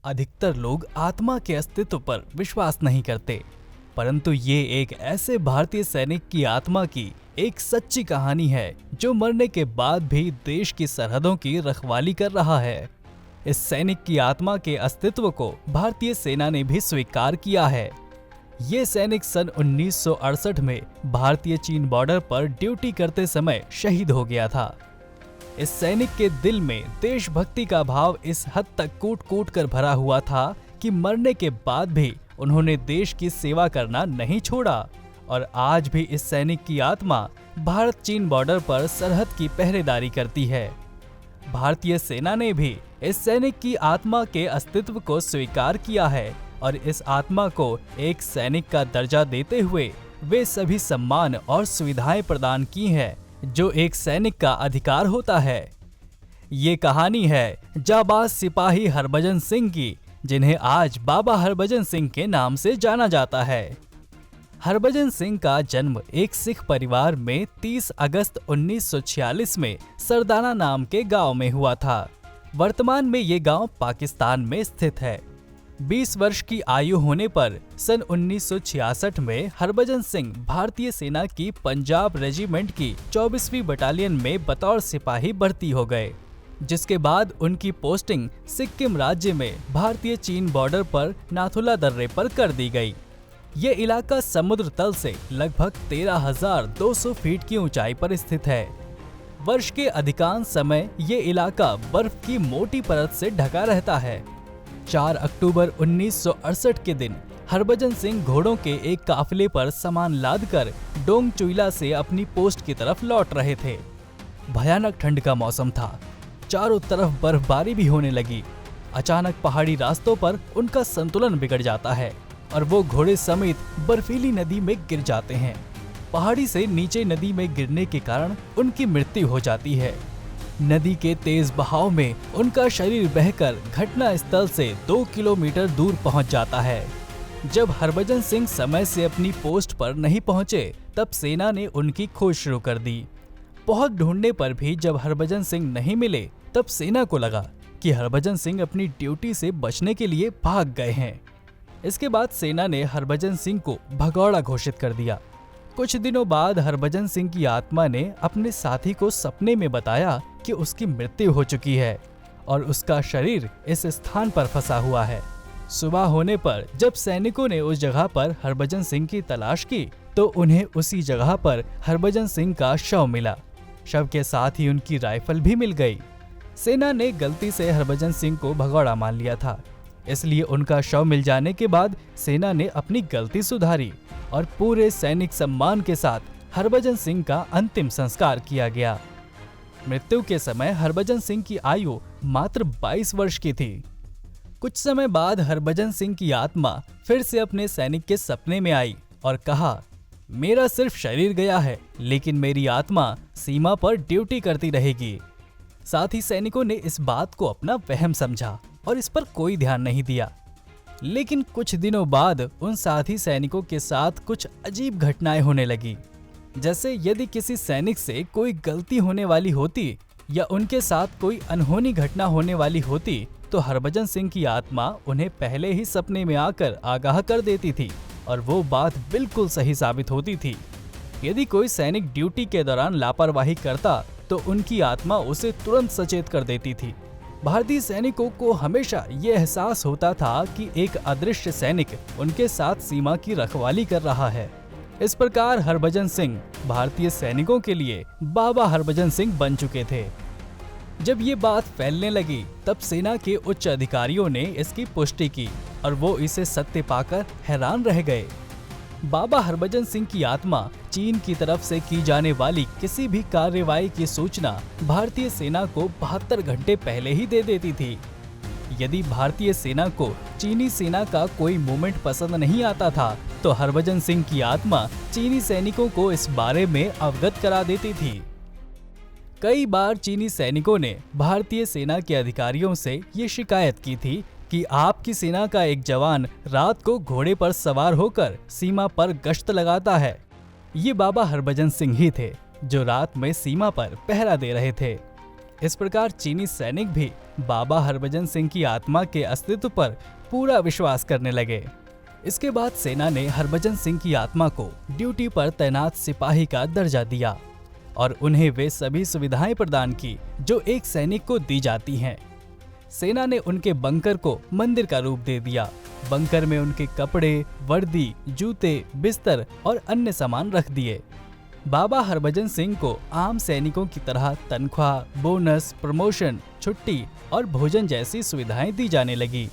अधिकतर लोग आत्मा के अस्तित्व पर विश्वास नहीं करते, परंतु ये एक ऐसे भारतीय सैनिक की आत्मा की एक सच्ची कहानी है जो मरने के बाद भी देश की सरहदों की रखवाली कर रहा है। इस सैनिक की आत्मा के अस्तित्व को भारतीय सेना ने भी स्वीकार किया है। ये सैनिक सन 1968 में भारतीय चीन बॉर्डर पर ड्यूटी करते समय शहीद हो गया था। इस सैनिक के दिल में देशभक्ति का भाव इस हद तक कूट कूट कर भरा हुआ था कि मरने के बाद भी उन्होंने देश की सेवा करना नहीं छोड़ा और आज भी इस सैनिक की आत्मा भारत चीन बॉर्डर पर सरहद की पहरेदारी करती है। भारतीय सेना ने भी इस सैनिक की आत्मा के अस्तित्व को स्वीकार किया है और इस आत्मा को एक सैनिक का दर्जा देते हुए वे सभी सम्मान और सुविधाएं प्रदान की हैं जो एक सैनिक का अधिकार होता है। ये कहानी है जाबाज सिपाही हरभजन सिंह की, जिन्हें आज बाबा हरभजन सिंह के नाम से जाना जाता है। हरभजन सिंह का जन्म एक सिख परिवार में 30 अगस्त 1946 में सरदाना नाम के गांव में हुआ था। वर्तमान में ये गांव पाकिस्तान में स्थित है। 20 वर्ष की आयु होने पर सन 1966 में हरभजन सिंह भारतीय सेना की पंजाब रेजिमेंट की 24वीं बटालियन में बतौर सिपाही भर्ती हो गए, जिसके बाद उनकी पोस्टिंग सिक्किम राज्य में भारतीय चीन बॉर्डर पर नाथुला दर्रे पर कर दी गई। ये इलाका समुद्र तल से लगभग 13,200 फीट की ऊंचाई पर स्थित है। वर्ष के अधिकांश समय ये इलाका बर्फ की मोटी परत से ढका रहता है। 4 अक्टूबर 1968 के दिन हरभजन सिंह घोड़ों के एक काफिले पर सामान लादकर डोंग चुइला से अपनी पोस्ट की तरफ लौट रहे थे। भयानक ठंड का मौसम था, चारों तरफ बर्फबारी भी होने लगी। अचानक पहाड़ी रास्तों पर उनका संतुलन बिगड़ जाता है और वो घोड़े समेत बर्फीली नदी में गिर जाते हैं। पहाड़ी से नीचे नदी में गिरने के कारण उनकी मृत्यु हो जाती है। नदी के तेज बहाव में उनका शरीर बहकर घटना स्थल से 2 किलोमीटर दूर पहुंच जाता है। जब हरभजन सिंह समय से अपनी पोस्ट पर नहीं पहुंचे, तब सेना ने उनकी खोज शुरू कर दी। बहुत ढूंढने पर भी जब हरभजन सिंह नहीं मिले, तब सेना को लगा कि हरभजन सिंह अपनी ड्यूटी से बचने के लिए भाग गए हैं। इसके बाद सेना ने हरभजन सिंह को भगौड़ा घोषित कर दिया। कुछ दिनों बाद हरभजन सिंह की आत्मा ने अपने साथी को सपने में बताया कि उसकी मृत्यु हो चुकी है और उसका शरीर इस स्थान पर फंसा हुआ है। सुबह होने पर जब सैनिकों ने उस जगह पर हरभजन सिंह की तलाश की, तो उन्हें उसी जगह पर हरभजन सिंह का शव मिला। शव के साथ ही उनकी राइफल भी मिल गई। सेना ने गलती से हरभजन सिंह को भगौड़ा मान लिया था, इसलिए उनका शव मिल जाने के बाद सेना ने अपनी गलती सुधारी और पूरे सैनिक सम्मान के साथ हरभजन सिंह का अंतिम संस्कार किया गया। मृत्यु के समय हरभजन सिंह की आयु मात्र 22 वर्ष की थी। कुछ समय बाद हरभजन सिंह की आत्मा फिर से अपने सैनिक के सपने में आई और कहा, मेरा सिर्फ शरीर गया है, लेकिन मेरी आत्मा सीमा पर ड्यूटी करती रहेगी। साथ ही सैनिकों ने इस बात को अपना वहम समझा और इस पर कोई ध्यान नहीं दिया। लेकिन कुछ दिनों बाद उन साथी सैनिकों के साथ कुछ अजीब घटनाएं होने लगी। जैसे यदि किसी सैनिक से कोई गलती होने वाली होती या उनके साथ कोई अनहोनी घटना होने वाली होती, तो हरभजन सिंह की आत्मा उन्हें पहले ही सपने में आकर आगाह कर देती थी और वो बात बिल्कुल सही साबित होती थी। यदि कोई सैनिक ड्यूटी के दौरान लापरवाही करता, तो उनकी आत्मा उसे तुरंत सचेत कर देती थी। भारतीय सैनिकों को हमेशा ये एहसास होता था कि एक अदृश्य सैनिक उनके साथ सीमा की रखवाली कर रहा है। इस प्रकार हरभजन सिंह भारतीय सैनिकों के लिए बाबा हरभजन सिंह बन चुके थे। जब ये बात फैलने लगी, तब सेना के उच्च अधिकारियों ने इसकी पुष्टि की और वो इसे सत्य पाकर हैरान रह गए। बाबा हरभजन सिंह की आत्मा चीन की तरफ से की जाने वाली किसी भी कार्रवाई की सूचना भारतीय सेना को 72 घंटे पहले ही दे देती थी। यदि भारतीय सेना को चीनी सेना का कोई मूवमेंट पसंद नहीं आता था, तो हरभजन सिंह की आत्मा चीनी सैनिकों को इस बारे में अवगत करा देती थी। कई बार चीनी सैनिकों ने भारतीय सेना के अधिकारियों से ये शिकायत की थी कि आपकी सेना का एक जवान रात को घोड़े पर सवार होकर सीमा पर गश्त लगाता है। ये बाबा हरभजन सिंह ही थे जो रात में सीमा पर पहरा दे रहे थे। इस प्रकार चीनी सैनिक भी बाबा हरभजन सिंह की आत्मा के अस्तित्व पर पूरा विश्वास करने लगे। इसके बाद सेना ने हरभजन सिंह की आत्मा को ड्यूटी पर तैनात सिपाही का दर्जा दिया और उन्हें वे सभी सुविधाएं प्रदान की जो एक सैनिक को दी जाती हैं। सेना ने उनके बंकर को मंदिर का रूप दे दिया। बंकर में उनके कपड़े, वर्दी, जूते, बिस्तर और अन्य सामान रख दिए। बाबा हरभजन सिंह को आम सैनिकों की तरह तनख्वाह, बोनस, प्रमोशन, छुट्टी और भोजन जैसी सुविधाएं दी जाने लगी।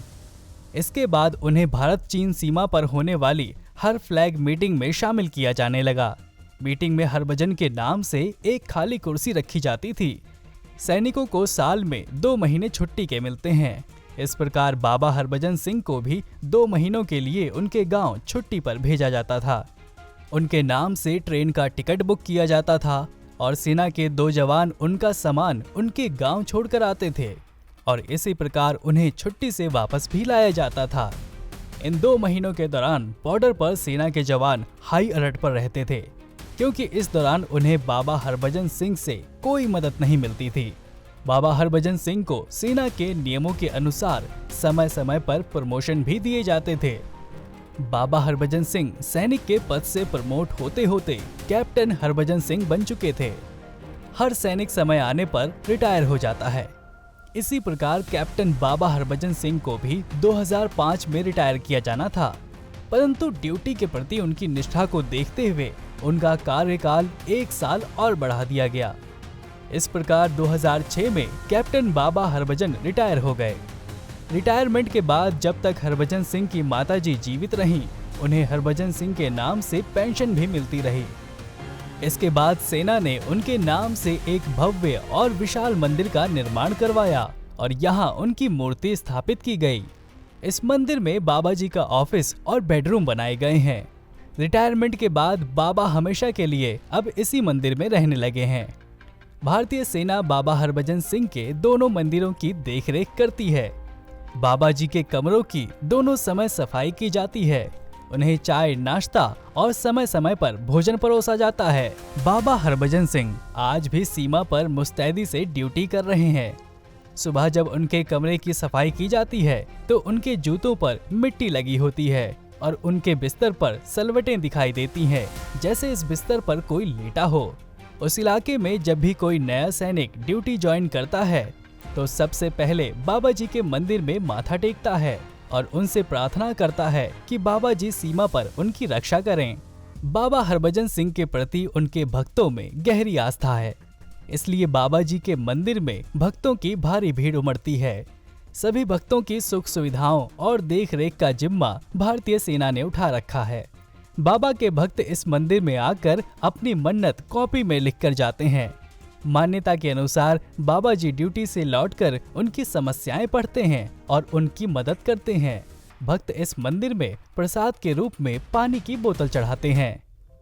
इसके बाद उन्हें भारत चीन सीमा पर होने वाली हर फ्लैग मीटिंग में शामिल किया जाने लगा। मीटिंग में हरभजन के नाम से एक खाली कुर्सी रखी जाती थी। सैनिकों को साल में 2 महीने छुट्टी के मिलते हैं। इस प्रकार बाबा हरभजन सिंह को भी 2 महीनों के लिए उनके गांव छुट्टी पर भेजा जाता था। उनके नाम से ट्रेन का टिकट बुक किया जाता था और सेना के 2 जवान उनका सामान उनके गांव छोड़कर आते थे और इसी प्रकार उन्हें छुट्टी से वापस भी लाया जाता था। इन 2 महीनों के दौरान बॉर्डर पर सेना के जवान हाई अलर्ट पर रहते थे क्योंकि इस दौरान उन्हें बाबा हरभजन सिंह से कोई मदद नहीं मिलती थी। बाबा हरभजन सिंह को सेना के नियमों के अनुसार समय समय पर प्रमोशन भी दिए जाते थे। बाबा हरभजन सिंह सैनिक के पद से प्रमोट होते होते कैप्टन हरभजन सिंह बन चुके थे। हर सैनिक समय आने पर रिटायर हो जाता है। इसी प्रकार कैप्टन बाबा हरभजन सिंह को भी 2005 में रिटायर किया जाना था, परंतु ड्यूटी के प्रति उनकी निष्ठा को देखते हुए उनका कार्यकाल 1 साल और बढ़ा दिया गया। इस प्रकार 2006 में कैप्टन बाबा हरभजन रिटायर हो गए। रिटायरमेंट के बाद जब तक हरभजन सिंह की माताजी जीवित रहीं, उन्हें हरभजन सिंह के नाम से पेंशन भी मिलती रही। इसके बाद सेना ने उनके नाम से एक भव्य और विशाल मंदिर का निर्माण करवाया और यहाँ उनकी मूर्ति स्थापित की गई। इस मंदिर में बाबा जी का ऑफिस और बेडरूम बनाए गए हैं। रिटायरमेंट के बाद बाबा हमेशा के लिए अब इसी मंदिर में रहने लगे हैं। भारतीय सेना बाबा हरभजन सिंह के दोनों मंदिरों की देखरेख करती है। बाबा जी के कमरों की दोनों समय सफाई की जाती है। उन्हें चाय, नाश्ता और समय समय पर भोजन परोसा जाता है। बाबा हरभजन सिंह आज भी सीमा पर मुस्तैदी से ड्यूटी कर रहे हैं। सुबह जब उनके कमरे की सफाई की जाती है तो उनके जूतों पर मिट्टी लगी होती है और उनके बिस्तर पर सलवटें दिखाई देती हैं, जैसे इस बिस्तर पर कोई लेटा हो। उस इलाके में जब भी कोई नया सैनिक ड्यूटी ज्वाइन करता है तो सबसे पहले बाबा जी के मंदिर में माथा टेकता है और उनसे प्रार्थना करता है कि बाबा जी सीमा पर उनकी रक्षा करें। बाबा हरभजन सिंह के प्रति उनके भक्तों में गहरी आस्था है, इसलिए बाबा जी के मंदिर में भक्तों की भारी भीड़ उमड़ती है। सभी भक्तों की सुख सुविधाओं और देखरेख का जिम्मा भारतीय सेना ने उठा रखा है। बाबा के भक्त इस मंदिर में आकर अपनी मन्नत कॉपी में लिखकर जाते हैं। मान्यता के अनुसार बाबा जी ड्यूटी से लौटकर उनकी समस्याएं पढ़ते हैं और उनकी मदद करते हैं। भक्त इस मंदिर में प्रसाद के रूप में पानी की बोतल चढ़ाते हैं।